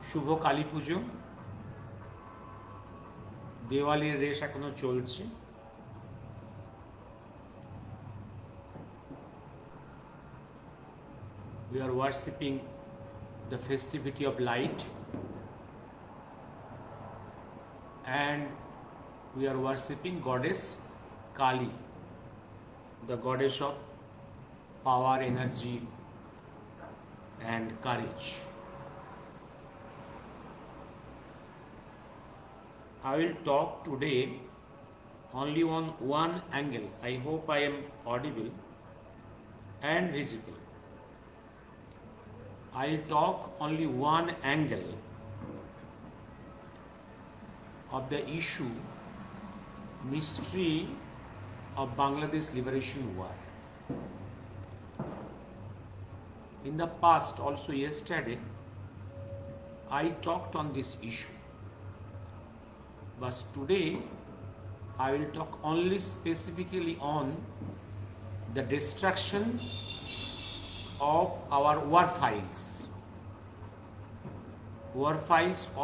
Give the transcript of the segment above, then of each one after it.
শুভ কালী পুজো। দেওয়ালির রেশ এখনো চলছে। We are worshipping the festivity of light, and we are worshipping goddess Kali, the goddess of power, energy and courage. I will talk today only on one angle. I hope I am audible and visible. I'll talk only one angle of the issue, mystery of Bangladesh Liberation War. In the past, also yesterday, I talked on this issue. But today, I will talk only specifically on the destruction of our war files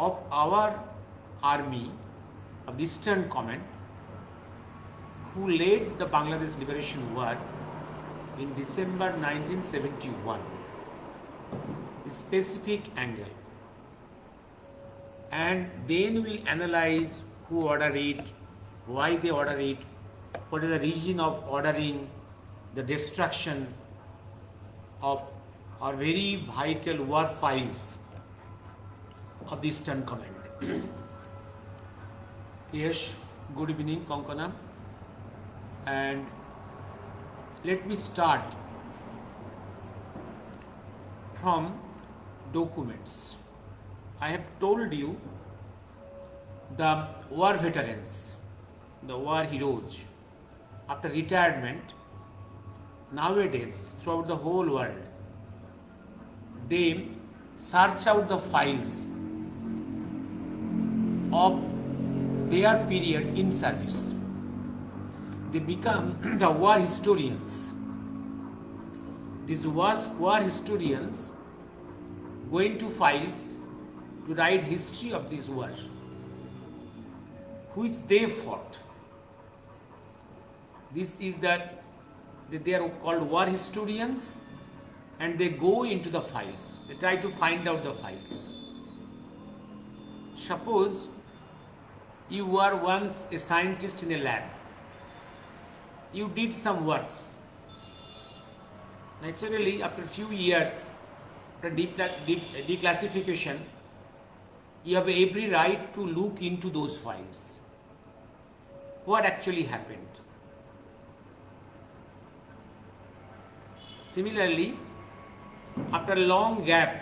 of our army of the Eastern Command, who led the Bangladesh Liberation War in December 1971. A specific angle, and then we'll analyze who ordered it, why they ordered it, what is the reason of ordering the destruction of our very vital war files of the Eastern Command. Yes, good evening, Konkona, and let me start from documents. I have told you the war veterans, the war heroes, after retirement, nowadays throughout the whole world, they search out the files of their period in service. They become the war historians. These war historians go into files to write history of this war, which they fought. This is that they are called war historians, and they go into the files. They try to find out the files. Suppose you were once a scientist in a lab. You did some works. Naturally, after a few years, after declassification, you have every right to look into those files. What actually happened? Similarly, after a long gap,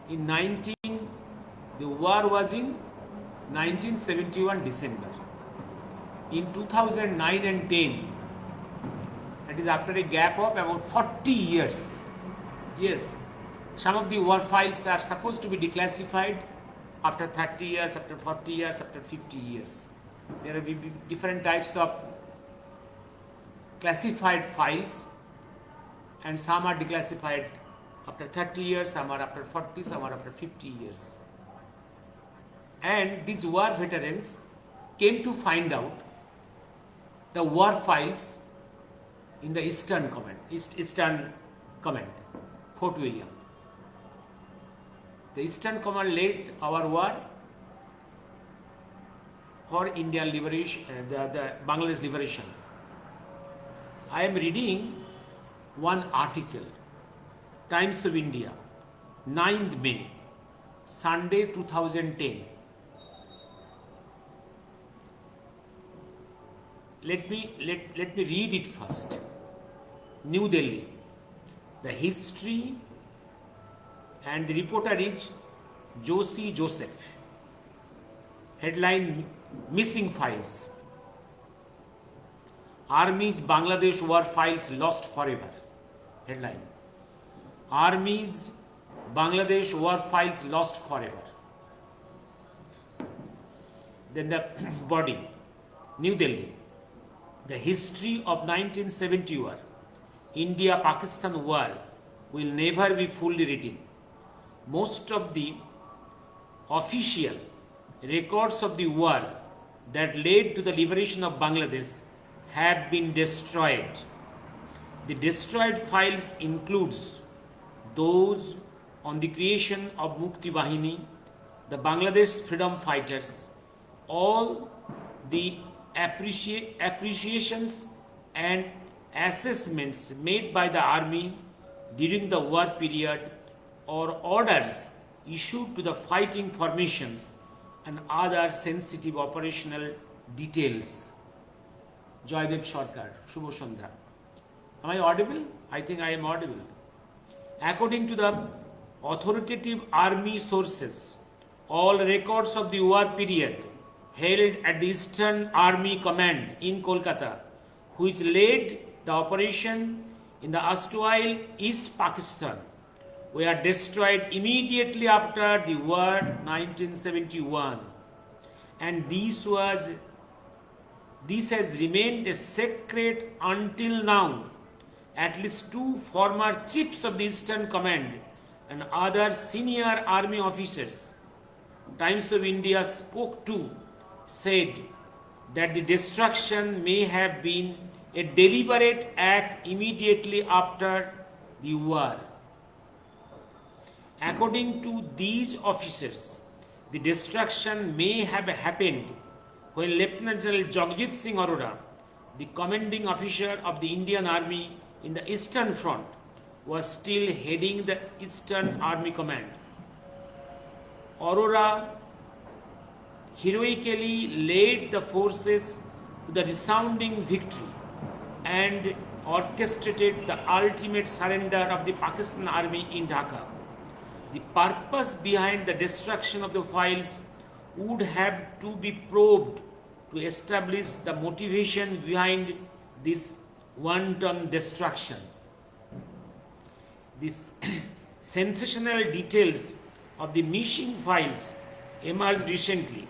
the war was in 1971 December. In 2009 and 10, that is after a gap of about 40 years. Yes, some of the war files are supposed to be declassified after 30 years, after 40 years, after 50 years. There are different types of classified files, and some are declassified after 30 years, some are after 40, some are after 50 years. And these war veterans came to find out the war files in the Eastern Command, Fort William. The Eastern Command led our war for Indian liberation, the Bangladesh liberation. I am reading one article, Times of India, 9th May, Sunday 2010. Let me read it first. New Delhi. The history, and the reporter is Josie Joseph. Headline: Missing Files. Army's Bangladesh war files lost forever. Headline: Army's Bangladesh war files lost forever. Then the body, New Delhi. The history of 1970 war, India-Pakistan war, will never be fully written. Most of the official records of the war that led to the liberation of Bangladesh have been destroyed. The destroyed files includes those on the creation of Mukti Bahini, the Bangladesh freedom fighters, all the appreciations and assessments made by the army during the war period, or orders issued to the fighting formations, and other sensitive operational details. Joydev Sarkar, Shubho Sandhya. Am I audible? I think I am audible. According to the authoritative army sources, all records of the war period held at the Eastern Army Command in Kolkata, which led the operation in the erstwhile East Pakistan, were destroyed immediately after the war 1971, and this has remained a secret until now. At least two former chiefs of the Eastern Command and other senior army officers Times of India spoke to said that the destruction may have been a deliberate act immediately after the war. According to these officers, the destruction may have happened when Lieutenant General Jagjit Singh Arora, the commanding officer of the Indian Army in the Eastern Front, was still heading the Eastern Army Command. Arora heroically led the forces to the resounding victory and orchestrated the ultimate surrender of the Pakistan Army in Dhaka. The purpose behind the destruction of the files would have to be probed to establish the motivation behind this wanton destruction. These sensational details of the missing files emerged recently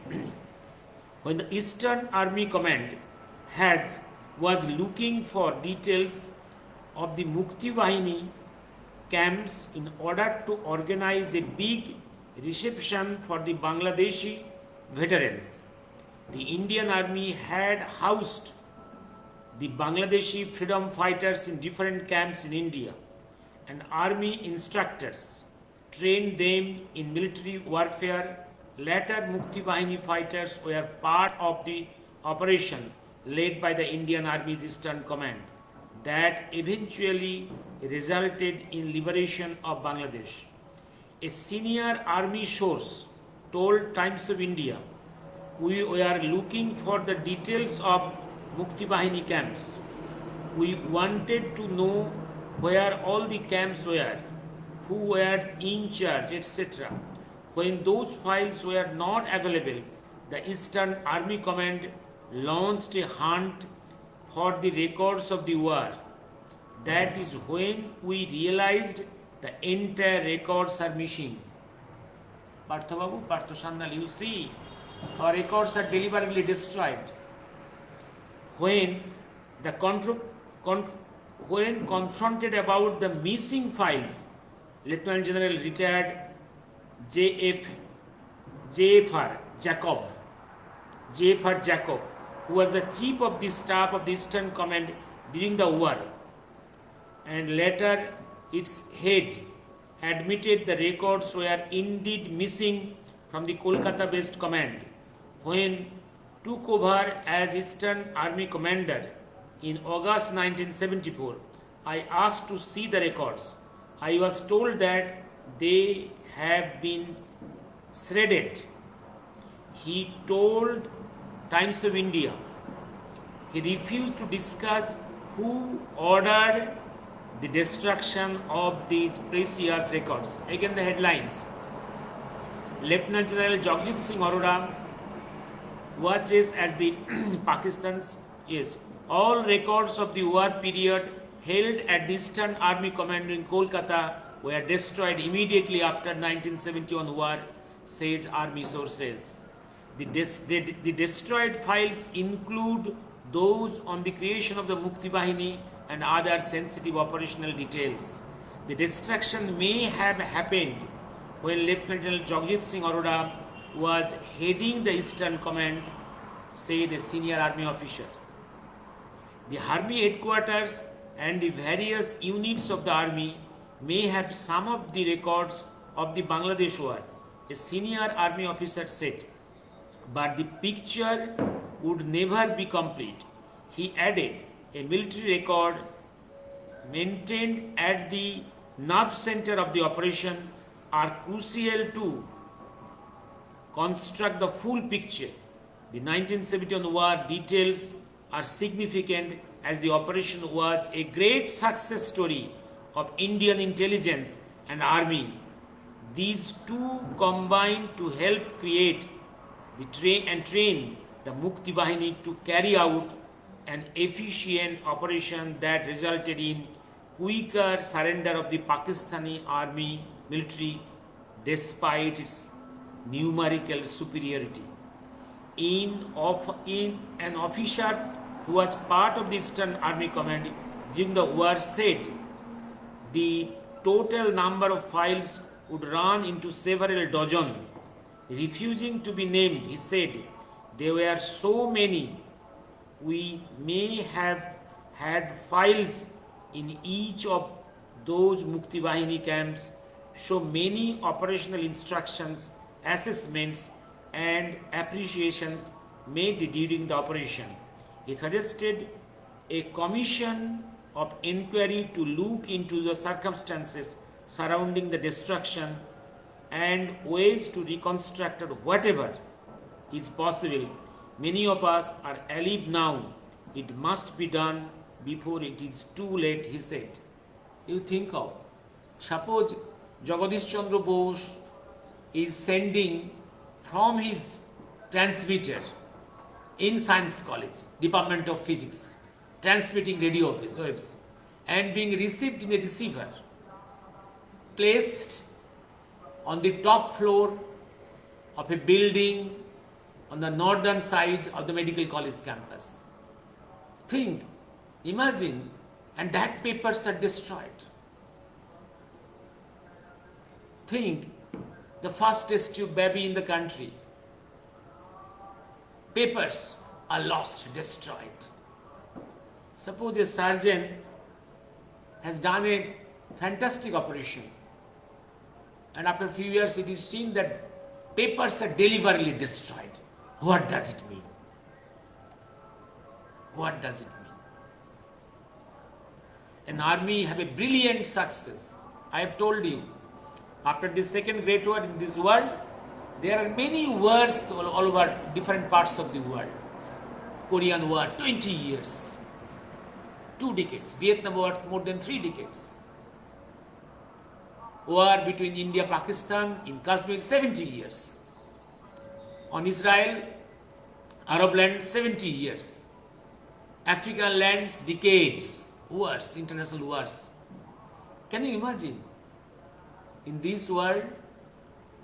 when the Eastern Army Command was looking for details of the Mukti Bahini camps in order to organize a big reception for the Bangladeshi veterans. The Indian Army had housed the Bangladeshi freedom fighters in different camps in India, and army instructors trained them in military warfare. Later, Mukti Bahini fighters were part of the operation led by the Indian Army's Eastern Command that eventually resulted in liberation of Bangladesh. A senior army source told Times of India, "We were looking for the details of Mukti Bahini camps. We wanted to know where all the camps were, who were in charge, etc. When those files were not available, the Eastern Army Command launched a hunt for the records of the war. That is when we realized the entire records are missing." Partha Babu, Partha Sandhya, you see, our records are deliberately destroyed. When confronted about the missing files, Lieutenant General retired JFR Jacob, who was the chief of the staff of the Eastern Command during the war, and later its head, admitted the records were indeed missing from the Kolkata-based command. When took over as Eastern Army Commander in August 1974, I asked to see the records. I was told that they have been shredded. He told Times of India he refused to discuss who ordered the destruction of these precious records. Again the headlines. Lieutenant General Jagjit Singh Arora watches as the Pakistan's all records of the war period held at the Eastern Army Command in Kolkata were destroyed immediately after 1971 war, says army sources. The destroyed files include those on the creation of the Mukti Bahini and other sensitive operational details. The destruction may have happened when Lieutenant General Jagjit Singh Arora was heading the Eastern Command, said a senior army officer. The army headquarters and the various units of the army may have some of the records of the Bangladesh war, a senior army officer said, but the picture would never be complete. He added, a military record maintained at the nerve center of the operation are crucial to construct the full picture. The 1971 war details are significant as the operation was a great success story of Indian intelligence and army. These two combined to help create the train the Mukti Bahini to carry out an efficient operation that resulted in quicker surrender of the Pakistani army military despite its numerical superiority. In an officer who was part of the Eastern Army Command during the war said the total number of files would run into several dozen. Refusing to be named, he said, there were so many, we may have had files in each of those Mukti Bahini camps, so many operational instructions, assessments, and appreciations made during the operation. He suggested a commission of inquiry to look into the circumstances surrounding the destruction and ways to reconstruct whatever is possible. Many of us are alive now. It must be done before it is too late, he said. You think of, suppose Jagadish Chandra Bose is sending from his transmitter in Science College, Department of Physics, transmitting radio waves and being received in a receiver, placed on the top floor of a building on the northern side of the medical college campus. Think, imagine, and that papers are destroyed. Think, the first test tube baby in the country. Papers are lost, destroyed. Suppose a surgeon has done a fantastic operation and after a few years it is seen that papers are deliberately destroyed. What does it mean? What does it mean? An army have a brilliant success. I have told you, after the second great war in this world, there are many wars all over different parts of the world. Korean War, 20 years, 2 decades. Vietnam War, more than 3 decades. War between India, Pakistan, in Kashmir, 70 years. On Israel, Arab land, 70 years. African lands, decades. Wars, international wars. Can you imagine? In this world,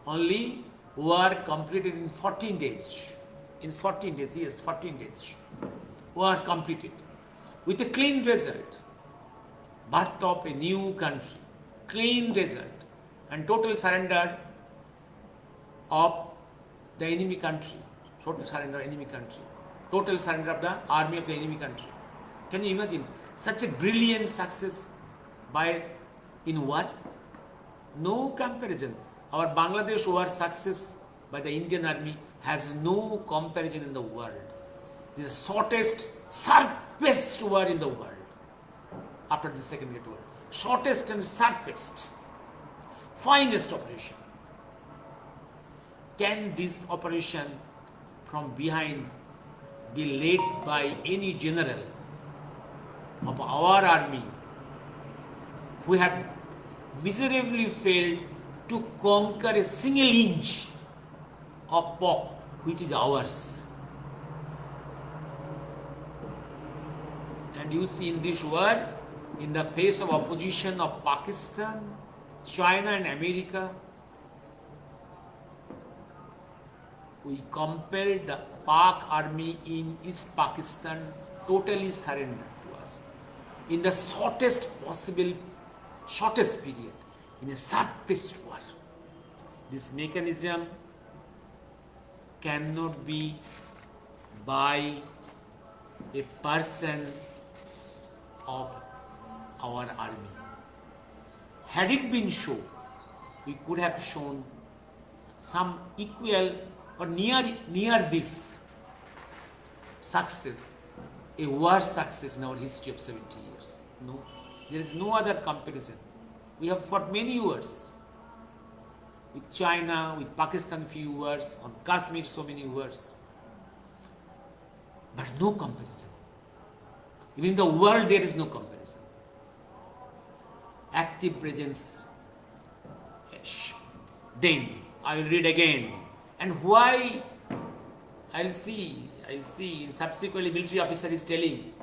only war completed in 14 days. In 14 days, yes, 14 days. War completed. With a clean result. Birth of a new country. Clean result. And total surrender of the enemy country. Total surrender of enemy country. Total surrender of the army of the enemy country. Can you imagine? Such a brilliant success in war? No comparison. Our Bangladesh war success by the Indian army has no comparison in the world. This is the shortest, sharpest war in the world after the Second Great War. Shortest and sharpest. Finest operation. Can this operation from behind be led by any general of our army who have miserably failed to conquer a single inch of POC which is ours? And you see in this war, in the face of opposition of Pakistan, China and America, we compelled the Pak army in East Pakistan totally surrender to us in the shortest period, in a sharpest war. This mechanism cannot be by a person of our army. Had it been so, we could have shown some equal or near this success, a war success in our history of 70 years. No, there is no other comparison. We have fought many wars with China, with Pakistan few wars, on Kashmir so many wars, but no comparison. Even in the world there is no comparison. Active presence. Yes. Then I will read again. And why? I'll see. In subsequently military officer is telling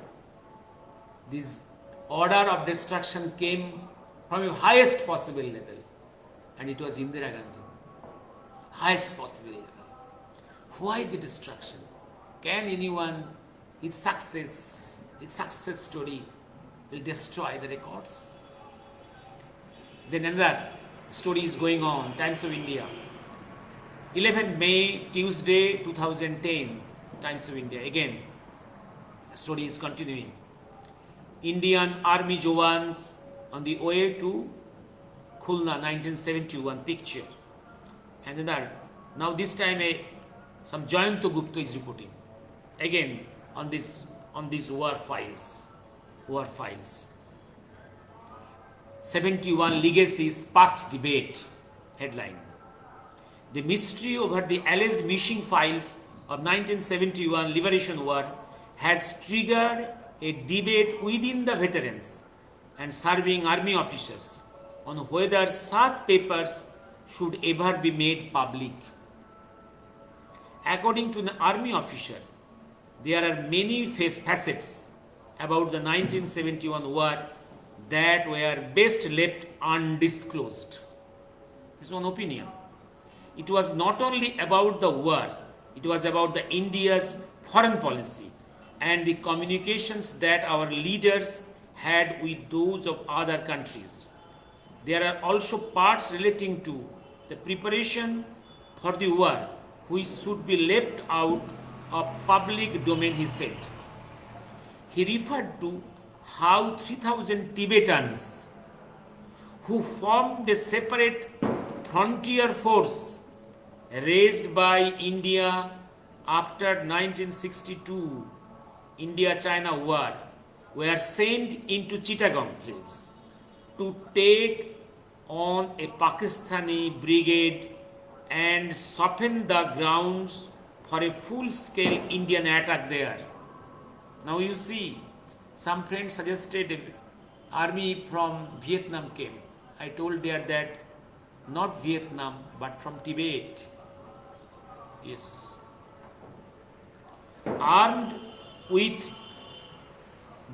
this order of destruction came from the highest possible level, and it was Indira Gandhi. Highest possible level. Why the destruction? Can anyone, his success story will destroy the records? Then another story is going on, Times of India. 11 May, Tuesday, 2010, Times of India. Again, the story is continuing. Indian Army Jawans on the way to Khulna, 1971 picture. And another, now this time some Jayanto Gupta is reporting. Again, on these war files. 71 Legacy sparks debate. Headline. The mystery over the alleged missing files of 1971 Liberation War has triggered a debate within the veterans and serving army officers on whether such papers should ever be made public. According to an army officer, there are many facets about the 1971 war that were best left undisclosed. This is one opinion. It was not only about the war, it was about the India's foreign policy and the communications that our leaders had with those of other countries. There are also parts relating to the preparation for the war which should be left out of public domain, he said. He referred to how 3,000 Tibetans who formed a separate frontier force raised by India after 1962 India-China war were sent into Chittagong Hills to take on a Pakistani brigade and soften the grounds for a full-scale Indian attack there. Now you see, some friends suggested army from Vietnam came. I told there that not Vietnam but from Tibet. Yes. Armed with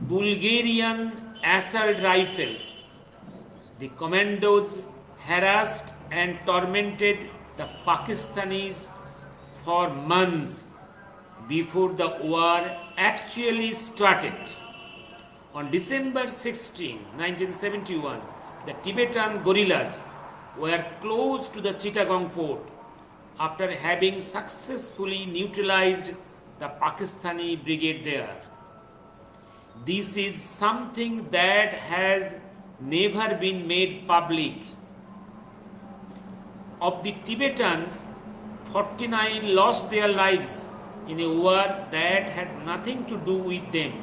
Bulgarian assault rifles, the commandos harassed and tormented the Pakistanis for months before the war actually started. On December 16, 1971, the Tibetan guerrillas were close to the Chittagong port after having successfully neutralized the Pakistani brigade there. This is something that has never been made public. Of the Tibetans, 49 lost their lives in a war that had nothing to do with them.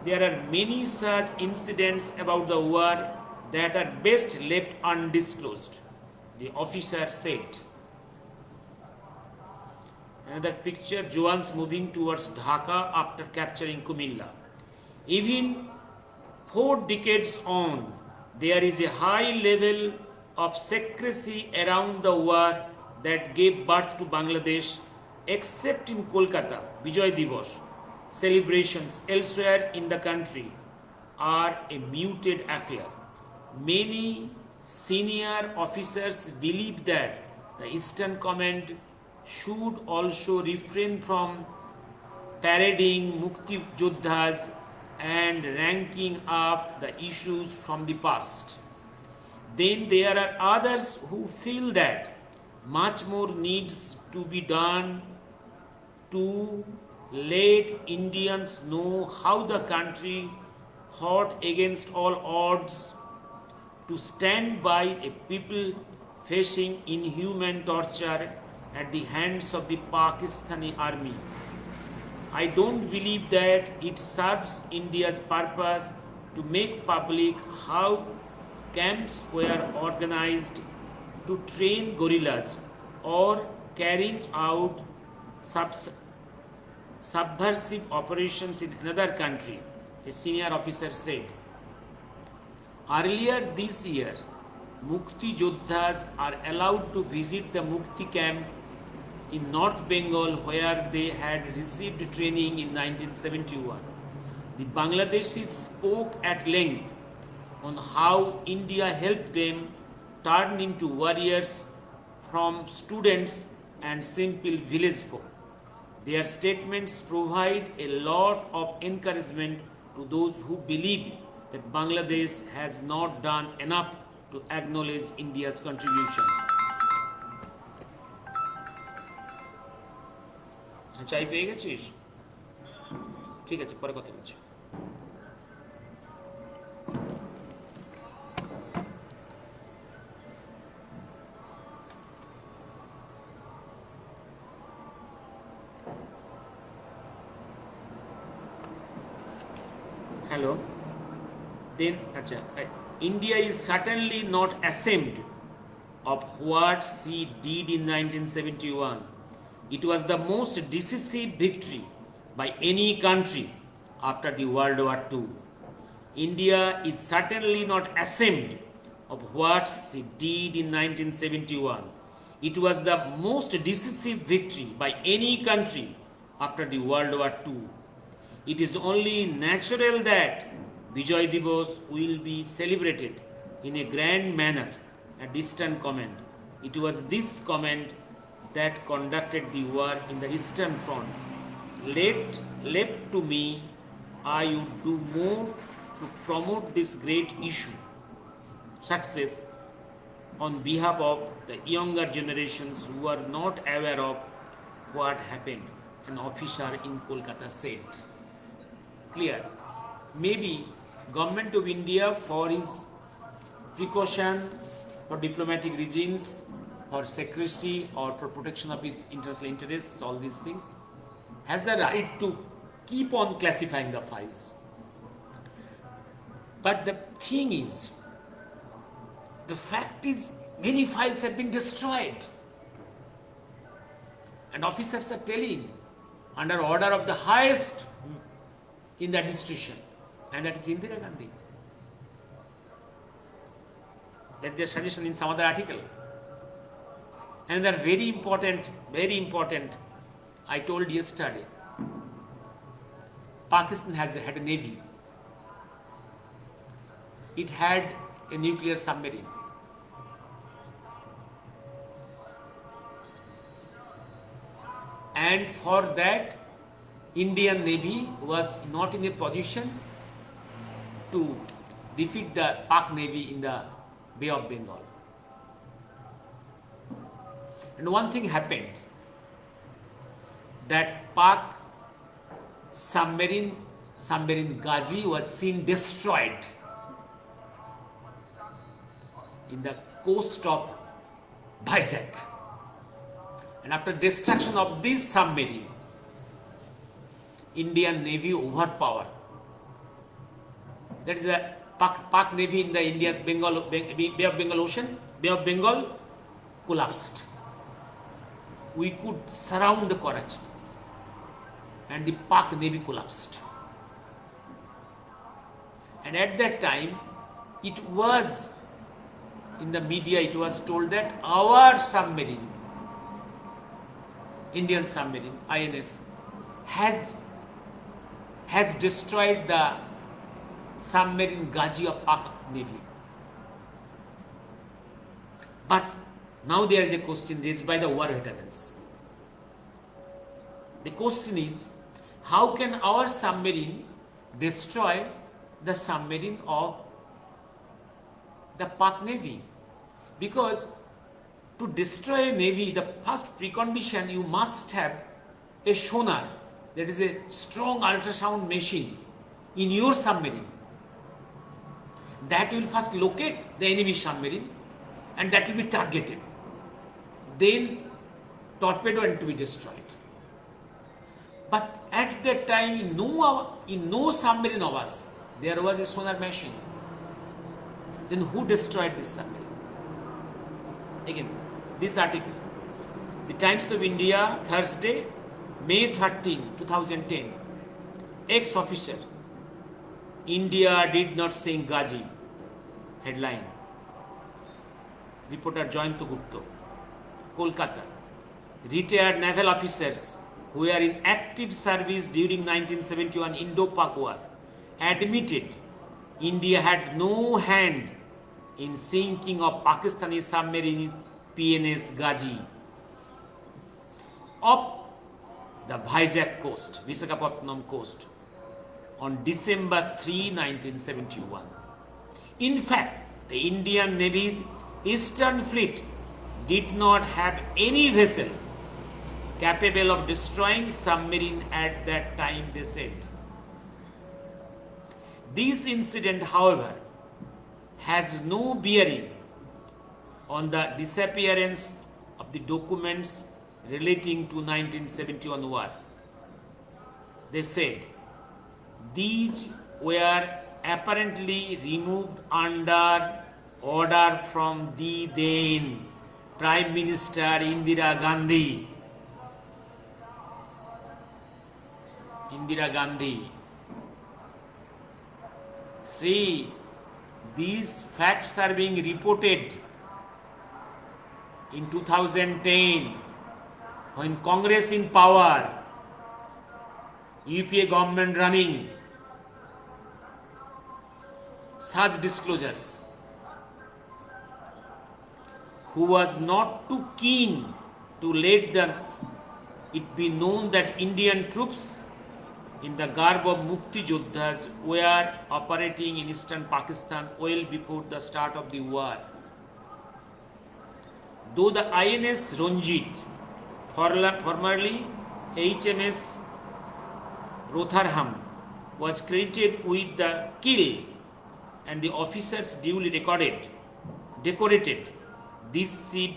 There are many such incidents about the war that are best left undisclosed, the officer said. Another picture, Jawans moving towards Dhaka after capturing Kumilla. Even 4 decades on, there is a high level of secrecy around the war that gave birth to Bangladesh, except in Kolkata, Vijay Divas. Celebrations elsewhere in the country are a muted affair. Many senior officers believe that the Eastern Command should also refrain from parading Mukti Yoddhas and ranking up the issues from the past. Then there are others who feel that much more needs to be done to let Indians know how the country fought against all odds to stand by a people facing inhuman torture at the hands of the Pakistani army. I don't believe that it serves India's purpose to make public how camps were organized to train guerrillas or carrying out subversive operations in another country, a senior officer said. Earlier this year, Mukti Yodhas are allowed to visit the Mukti camp in North Bengal where they had received training in 1971. The Bangladeshis spoke at length on how India helped them turn into warriors from students and simple village folk. Their statements provide a lot of encouragement to those who believe that Bangladesh has not done enough to acknowledge India's contribution. চাই পেয়ে গেছিস? ঠিক আছে, পরে কথা বলছি। Hello. Then, India is certainly not ashamed of what she did in 1971. It was the most decisive victory by any country after the World War II. India is certainly not ashamed of what she did in 1971. It was the most decisive victory by any country after the World War II. It is only natural that Vijay Diwas will be celebrated in a grand manner, a distant comment. It was this comment that conducted the war in the Eastern Front. Left to me, I would do more to promote this great issue, success, on behalf of the younger generations who are not aware of what happened, an officer in Kolkata said. Clear? Maybe Government of India, for his precaution, for diplomatic reasons, for secrecy or for protection of his international interests, all these things, has the right to keep on classifying the files. But the thing is, the fact is, many files have been destroyed. And officers are telling, under order of the highest in the administration, and that is Indira Gandhi. That's their suggestion in some other article. And they're very important, I told yesterday. Pakistan had a navy. It had a nuclear submarine. And for that, Indian Navy was not in a position to defeat the Pak Navy in the Bay of Bengal. And one thing happened, that Pak submarine Ghazi was seen destroyed in the coast of Vizag. And after destruction of this submarine, Indian Navy overpowered. That is the Pak Navy in the Bay of Bengal Ocean. Bay of Bengal collapsed. We could surround Karachi, and the Pak Navy collapsed. And at that time, it was in the media, it was told that our submarine, Indian submarine, INS, has destroyed the submarine Ghazi of Pak Navy. But now there is a question raised by the war veterans. The question is, how can our submarine destroy the submarine of the Pak Navy? Because To destroy a navy, the first precondition, you must have a sonar, that is a strong ultrasound machine in your submarine. That will first locate the enemy submarine and that will be targeted. Then torpedo and to be destroyed. But at that time, in no submarine of us, there was a sonar machine. Then who destroyed this submarine? Again, this article, The Times of India, Thursday, May 13, 2010. Ex-officer, India did not sink Ghazi. Headline. Reporter Jayanta Gupta. Kolkata. Retired naval officers who were in active service during 1971 Indo-Pak War admitted India had no hand in sinking of Pakistani submarine PNS Ghazi up the Vizag coast, Visakhapatnam coast, on December 3, 1971. In fact, the Indian Navy's Eastern Fleet did not have any vessel capable of destroying submarine at that time, they said. This incident, however, has no bearing on the disappearance of the documents relating to 1971 war. They said these were apparently removed under order from the then Prime Minister Indira Gandhi. See, these facts are being reported in 2010 when Congress in power, UPA government running. Such disclosures. Who was not too keen to let it be known that Indian troops in the garb of Mukti Yoddhas were operating in eastern Pakistan well before the start of the war. Though the INS Ranjit, formerly HMS Rotherham, was credited with the kill and the officers duly decorated, this ship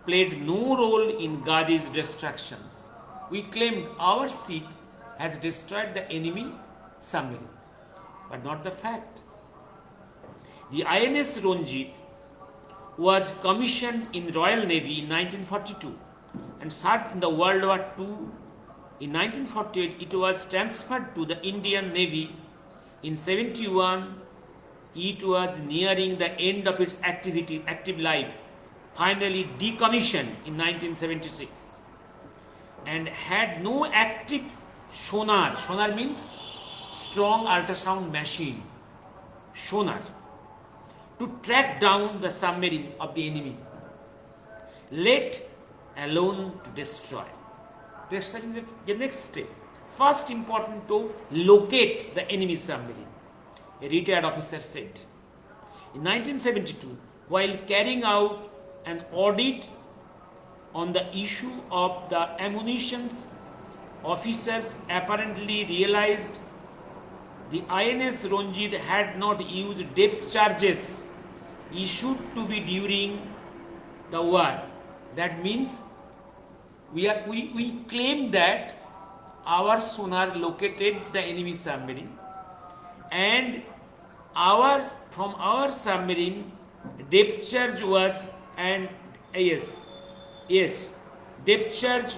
played no role in Ghazi's destructions. We claimed our ship has destroyed the enemy submarine, but not the fact. The INS Ranjit was commissioned in Royal Navy in 1942 and served in the World War II. In 1948, it was transferred to the Indian Navy. In 1971, it was nearing the end of its active life, finally decommissioned in 1976, and had no active sonar. Sonar means strong ultrasound machine. Sonar. To track down the submarine of the enemy, let alone to destroy. Destroy is the next step. First important to locate the enemy submarine, a retired officer said. In 1972, while carrying out an audit on the issue of the ammunitions, officers apparently realized the INS Ranjit had not used depth charges issued to be during the war. That means we claim that our sonar located the enemy submarine, and from our submarine depth charge was, and yes, depth charge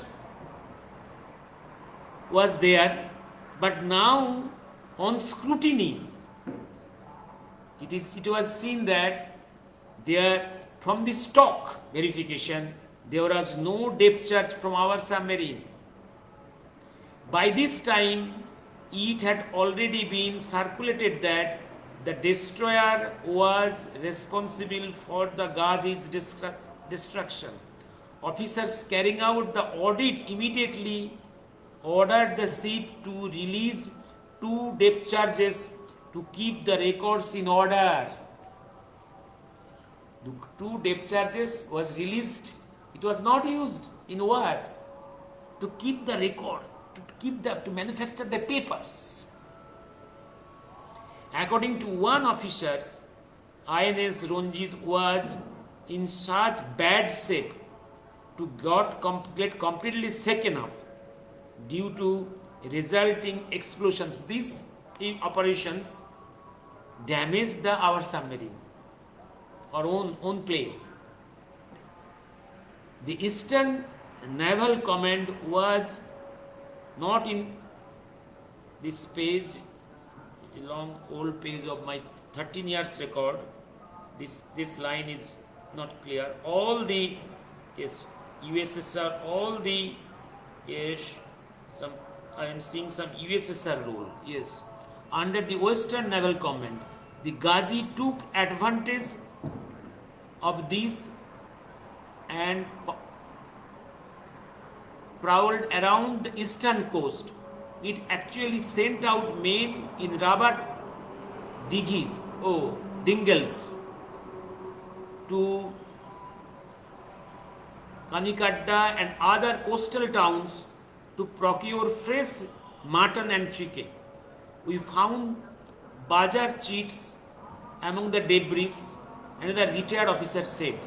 was there, but now on scrutiny it was seen that there, from the stock verification, there was no depth charge from our submarine. By this time, it had already been circulated that the destroyer was responsible for the Ghazi's destruction. Officers carrying out the audit immediately ordered the ship to release 2 depth charges to keep the records in order. The 2 depth charges was released It was not used in war to keep the record, to manufacture the papers. According to one officer, INS Ranjit was in such bad shape to get completely shaken off due to resulting explosions. These operations damaged our submarine, our own plane. The Eastern Naval Command was not in this page, a long old page of my 13 years record. This line is not clear. All the USSR, all the some I am seeing some USSR rule. Yes, under the Western Naval Command, the Ghazi took advantage of this and prowled around the eastern coast. It actually sent out men in rubber dingles to Kanikadda and other coastal towns to procure fresh mutton and chicken. We found bazar cheats among the debris, another retired officer said.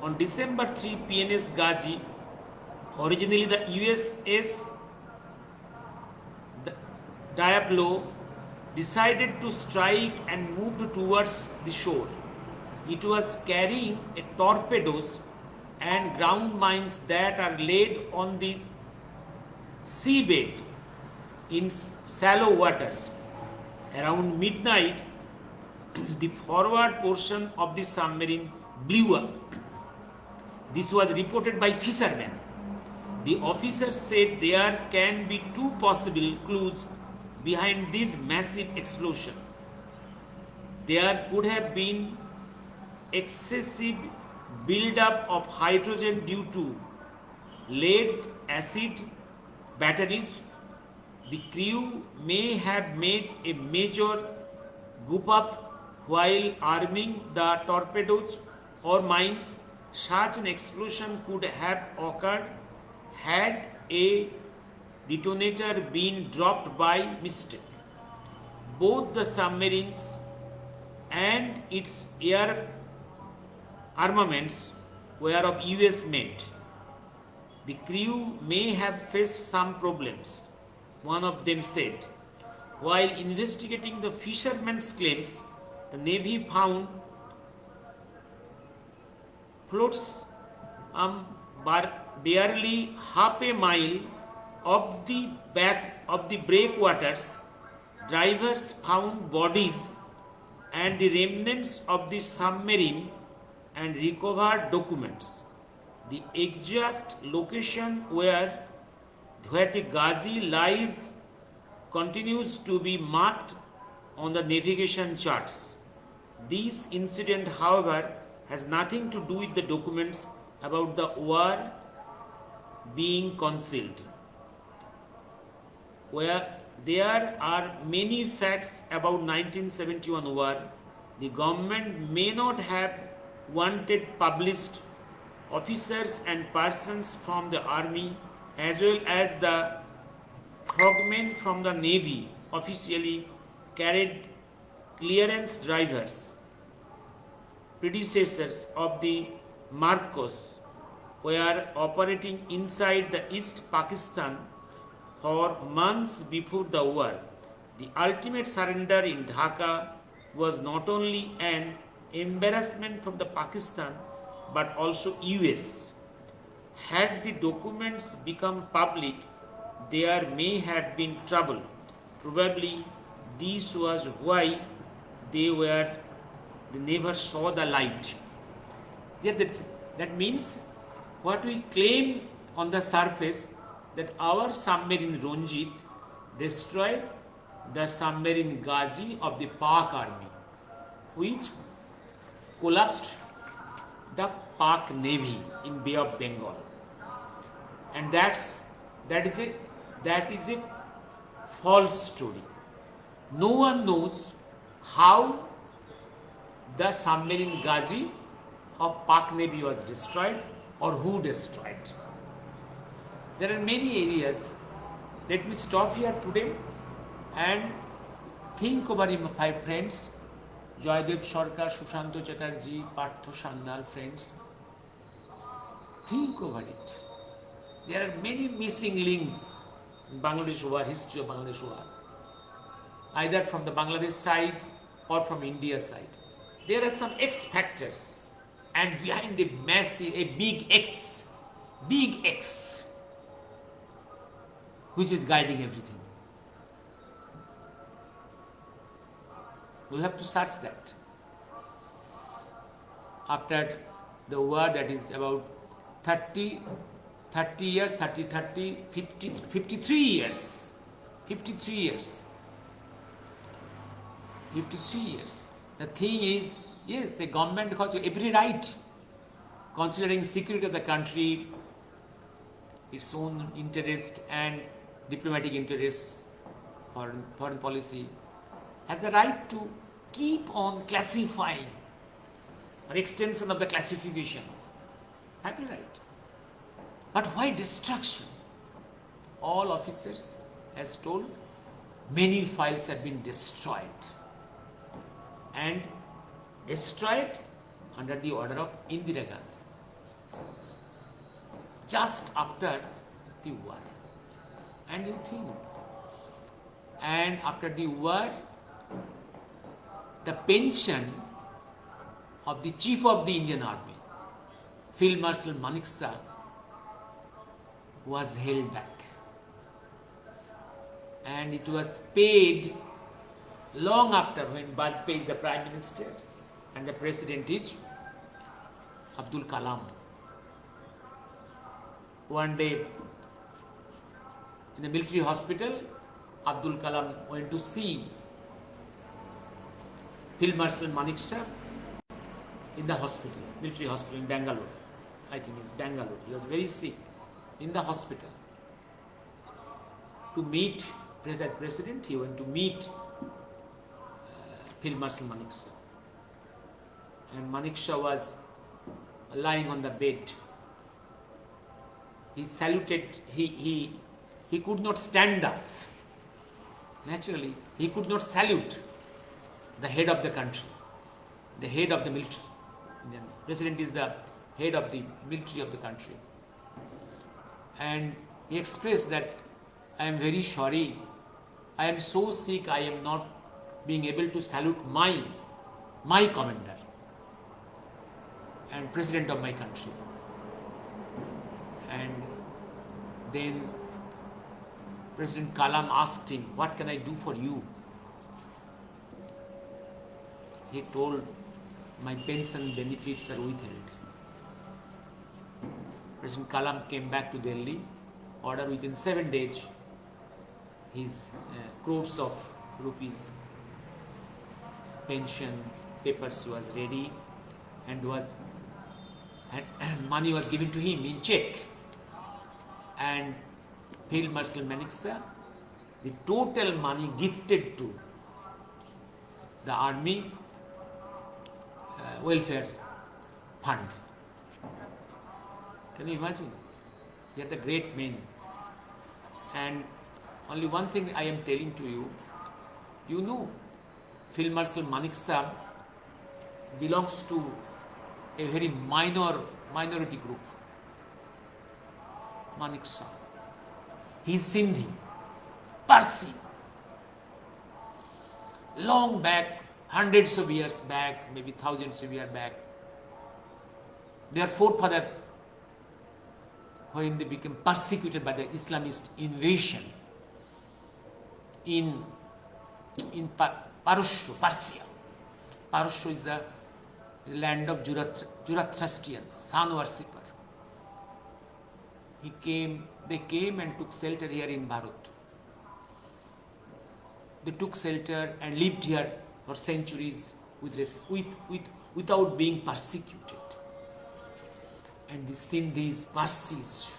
On December 3, PNS Ghazi, originally the USS Diablo, decided to strike and moved towards the shore. It was carrying torpedoes and ground mines that are laid on the seabed in shallow waters. Around midnight, the forward portion of the submarine blew up. This was reported by fishermen. The officer said there can be two possible clues behind this massive explosion. There could have been excessive buildup of hydrogen due to lead acid batteries. The crew may have made a major goof up while arming the torpedoes or mines. Such an explosion could have occurred had a detonator been dropped by mistake. Both the submarines and its air armaments were of US made. The crew may have faced some problems, one of them said. While investigating the fishermen's claims, the Navy found floats barely half a mile of the back of the breakwaters. Divers found bodies and the remnants of the submarine and recovered documents. The exact location where the Ghazi lies continues to be marked on the navigation charts. This incident, however, has nothing to do with the documents about the war being concealed. Where there are many facts about 1971 war, the government may not have wanted published. Officers and persons from the army as well as the frogmen from the navy officially carried clearance drivers. Predecessors of the Marcos were operating inside the East Pakistan for months before the war. The ultimate surrender in Dhaka was not only an embarrassment from the Pakistan but also US. Had the documents become public, there may have been trouble. Probably this was why they never saw the light. That means what we claim on the surface, that our submarine Ranjit destroyed the submarine Ghazi of the Pak army, which collapsed the Pak Navy in Bay of Bengal. And that is a false story. No one knows how the submarine Ghazi of Pak Navy was destroyed. or who destroyed. There are many areas. Let me stop here today and think over it, my friends. Joydev Sarkar, Sushanto Chatterjee, Partho Sandal, friends. Think over it. There are many missing links in Bangladesh war, history of Bangladesh war, either from the Bangladesh side or from India side. There are some X factors, and behind a massive, a big X, which is guiding everything. We have to search that. After the war, that is about 30 years, 53 years. 53 years. 53 years. The thing is, yes, the government has every right, considering security of the country, its own interest and diplomatic interests, foreign policy, has the right to keep on classifying, an extension of the classification. Have the right. But why destruction? All officers, as told, many files have been destroyed. And destroyed under the order of Indira Gandhi. Just after the war. And you think, and after the war, the pension of the Chief of the Indian Army, Field Marshal Manekshaw, was held back. And it was paid long after, when Vajpayee is the Prime Minister and the President is Abdul Kalam. One day, in the military hospital, Abdul Kalam went to see Field Marshal Manekshaw in the hospital, military hospital in Bangalore. I think it's Bangalore. He was very sick in the hospital. To meet President, he went to meet Field Marshal Manekshaw. And Manekshaw was lying on the bed. He saluted, he could not stand up. Naturally, he could not salute the head of the country, the head of the military. Indian President is the head of the military of the country. And he expressed that, I am very sorry, I am so sick, I am not being able to salute my commander and president of my country. And then President Kalam asked him, what can I do for you? He told, my pension benefits are withheld. President Kalam came back to Delhi, ordered within 7 days his crores of rupees pension papers was ready, and money was given to him in check. And Field Marshal Manekshaw, the total money gifted to the army welfare fund. Can you imagine? They are the great men. And only one thing I am telling to you, you know, Field Marshal Manekshaw belongs to a very minority group. Manekshaw. He is Sindhi, Parsi. Long back, hundreds of years back, maybe thousands of years back, their forefathers, when they became persecuted by the Islamist invasion in Parusha, Persia. Parusha is the land of Zoroastrians, sun worshipper. They came and took shelter here in Bharat. They took shelter and lived here for centuries without being persecuted. And the Sindhis, Parsis,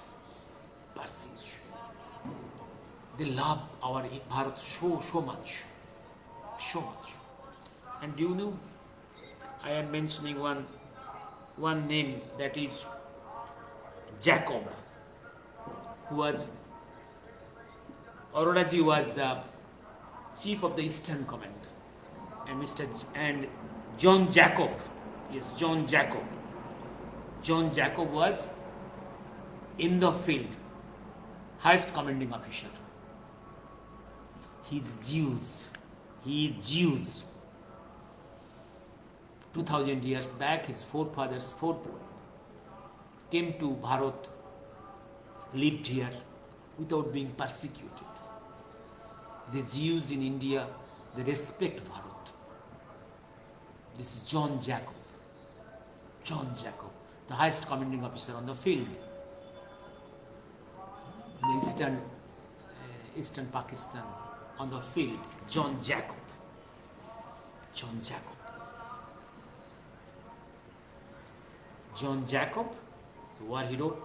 they love our Bharat so much. And do you know, I am mentioning one name, that is Jacob, who was, Arora ji was the chief of the Eastern Command, and and John Jacob, yes, John Jacob was in the field, highest commanding officer. He is Jews. 2000 years back, his forefathers came to Bharat, lived here without being persecuted. The Jews in India, they respect Bharat. This is John Jacob, the highest commanding officer on the field in the eastern Pakistan, on the field. John Jacob, war hero,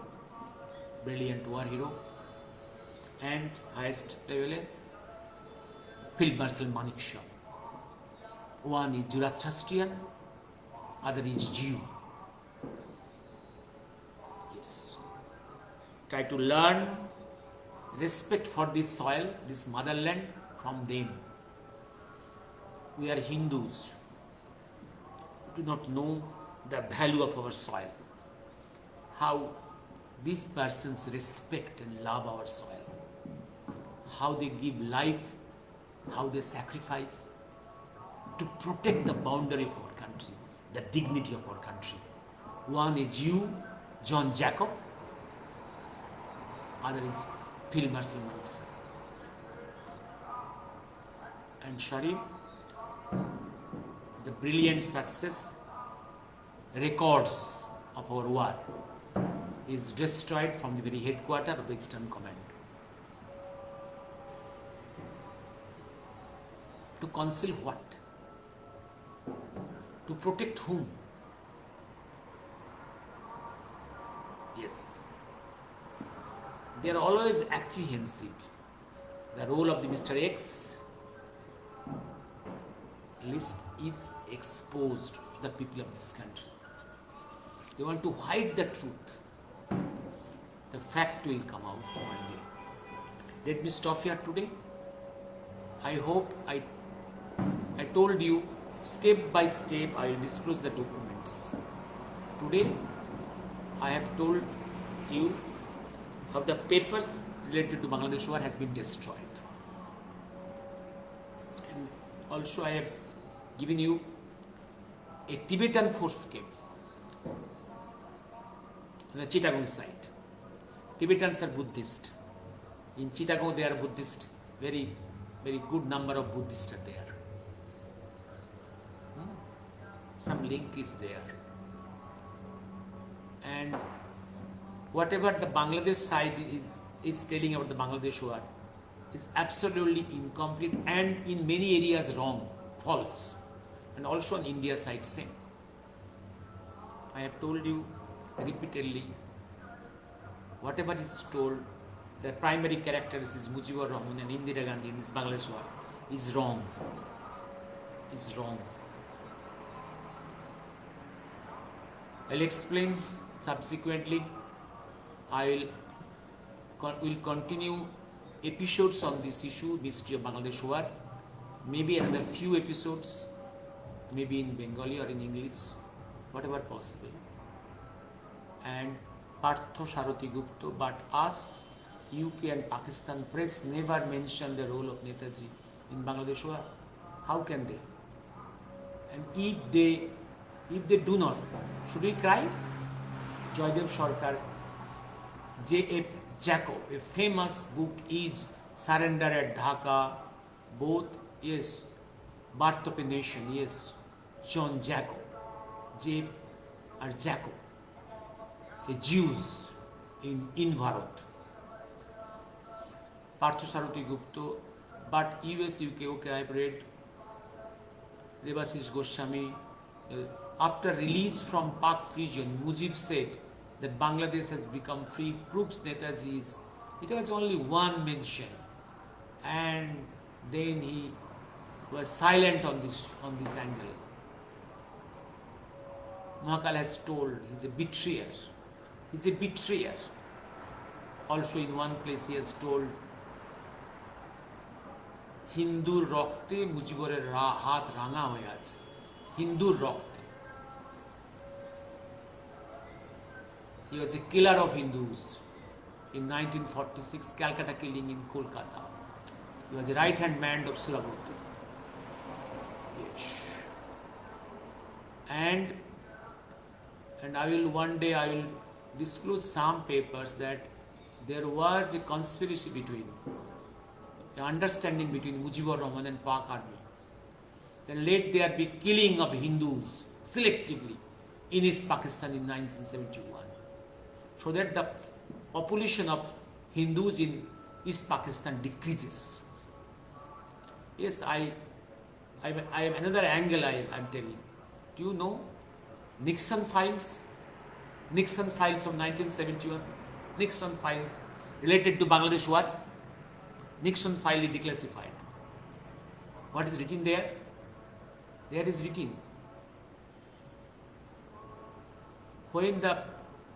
brilliant war hero, and highest level Field Marshal Manekshaw. One is Zoroastrian, other is Jew. Yes. Try to learn respect for this soil, this motherland from them. We are Hindus. We do not know the value of our soil. How these persons respect and love our soil. How they give life, how they sacrifice to protect the boundary of our country, the dignity of our country. One is Jew, John Jacob, other is Field Marshal Manekshaw. And Sharif, the brilliant success records of our war is destroyed from the very headquarters of the Eastern Command. To conceal what? To protect whom? Yes. They are always apprehensive. The role of the Mr. X list is exposed to the people of this country. They want to hide the truth. The fact will come out one day. Let me stop here today. I hope I told you step by step I will disclose the documents. Today I have told you how the papers related to Bangladesh war has been destroyed. And also I have given you a Tibetan force came on the Chittagong side. Tibetans are Buddhist. In Chittagong they are Buddhist. Very, very good number of Buddhists are there. Some link is there. And whatever the Bangladesh side is telling about the Bangladesh war is absolutely incomplete and in many areas wrong, false. And also on India side same. I have told you repeatedly, whatever is told, the primary characters is Mujibur Rahman and Indira Gandhi in this Bangladesh war is wrong. Is wrong. I'll explain subsequently. I will continue episodes on this issue, mystery of Bangladesh war. Maybe another few episodes, maybe in Bengali or in English, whatever possible. And Partho Sarathy Gupta, but us, UK and Pakistan press never mentioned the role of Netaji in Bangladesh war. How can they? And if they do not, should we cry? Joydev Sarkar, J.F. Jacob, a famous book is Surrender at Dhaka, both, yes, Birth of a Nation, yes, John Jacob, J. or Jacob, a Jews in Bharat. Partho Sarathy Gupta, but US, UK, okay, I have read Devashish Goswami. After release from Pak prison, Mujib said that Bangladesh has become free, proves Netaji's. It was only one mention, and then he was silent on this angle. Mahakal has told he's a betrayer. He's a betrayer. Also in one place he has told, হিন্দুর রক্তে মুজিবরের হাত রাঙা হয়ে আছে, হিন্দুর রক্তে. He was a killer of Hindus in 1946 Calcutta killing in Kolkata. He was a right-hand man of Surabutti. Yes. And one day I will disclose some papers that there was a conspiracy between, an understanding between Mujibur Rahman and Pak army. Then let there be killing of Hindus selectively in East Pakistan in 1971, so that the population of Hindus in East Pakistan decreases. Yes, I have another angle I am telling. Do you know Nixon files? Nixon files of 1971. Nixon files related to Bangladesh war. Nixon file is declassified. What is written there? There is written, when the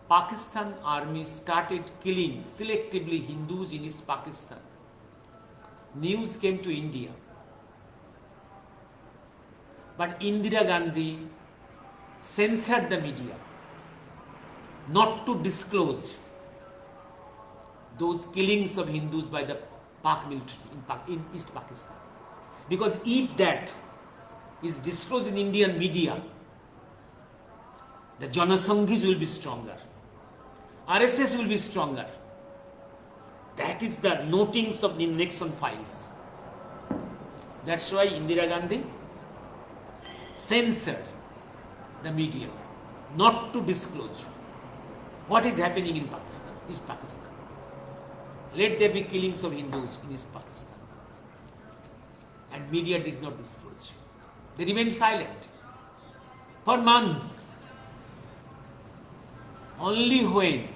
Pakistan army started killing selectively Hindus in East Pakistan, news came to India. But Indira Gandhi censored the media not to disclose those killings of Hindus by the Pak military in East Pakistan. Because if that is disclosed in Indian media, the Janasanghis will be stronger, RSS will be stronger. That is the notings of the Nixon files. That's why Indira Gandhi censored the media not to disclose what is happening in Pakistan, East Pakistan. Let there be killings of Hindus in East Pakistan. And media did not disclose. They remained silent for months. Only when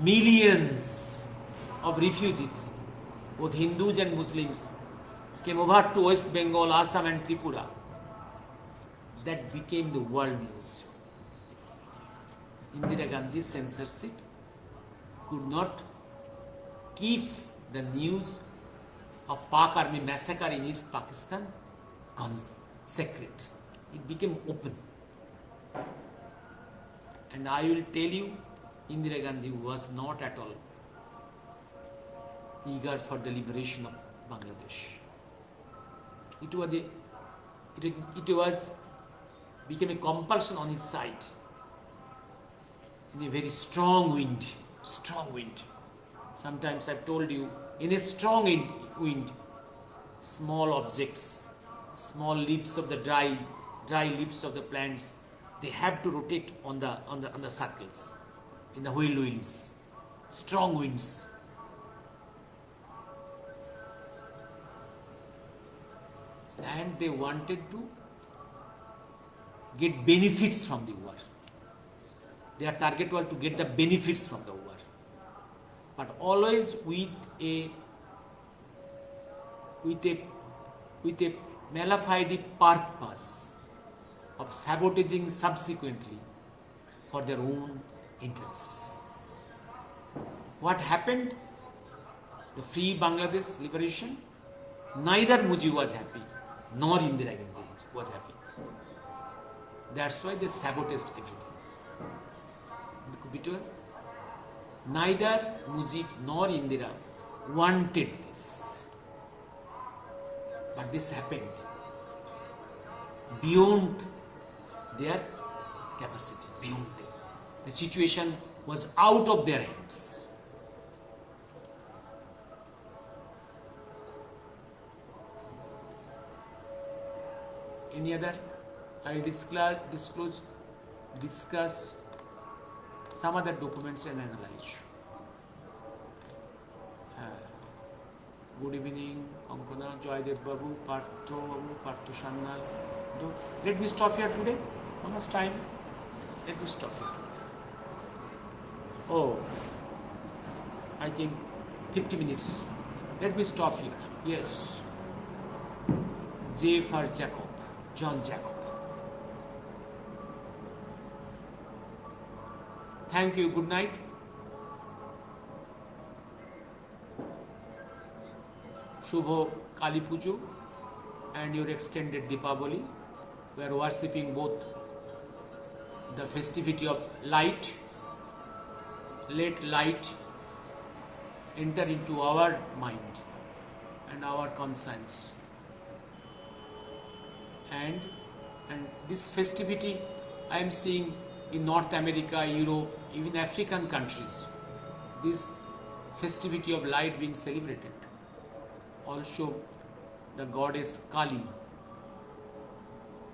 millions of refugees, both Hindus and Muslims, came over to West Bengal, Assam and Tripura, that became the world news. Indira Gandhi's censorship could not keep the news of Pak army massacre in East Pakistan secret. It became open. And I will tell you, Indira Gandhi was not at all eager for the liberation of Bangladesh. It became a compulsion on his side, in a very strong wind. Sometimes I've told you, in a strong wind, small objects, small leaves of the dry leaves of the plants, they have to rotate on the circles, in the whirlwinds, strong winds. And they wanted to get benefits from the war. Their target was to get the benefits from the war, but always with a malafide purpose of sabotaging subsequently for their own interests. What happened? The free Bangladesh liberation, neither Mujib was happy nor Indira Gandhi was happy. That's why they sabotaged everything. Neither Mujib nor Indira wanted this, but this happened beyond their capacity, beyond them. The situation was out of their hands. Any other? I will discuss some other documents and analyze. Good evening, Konkona, Joydev Babu, Partho Sannal. Let me stop here today. How much time? Let me stop here today. Oh, I think 50 minutes. Let me stop here. Yes. J for Jacob, John Jacob. Thank you. Good night. Shubho Kali Pujo and your extended Deepavali. We are worshipping both the festivity of light. Let light enter into our mind and our conscience. And this festivity I am seeing in North America, Europe, even African countries. This festivity of light being celebrated. Also the goddess Kali,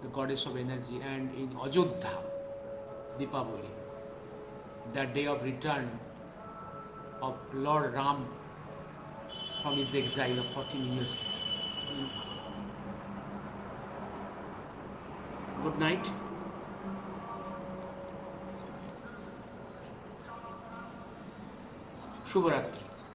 the goddess of energy, and in Ajodhya, Deepavali, the day of return of Lord Ram from his exile of 14 years. Good night. Shubharatri.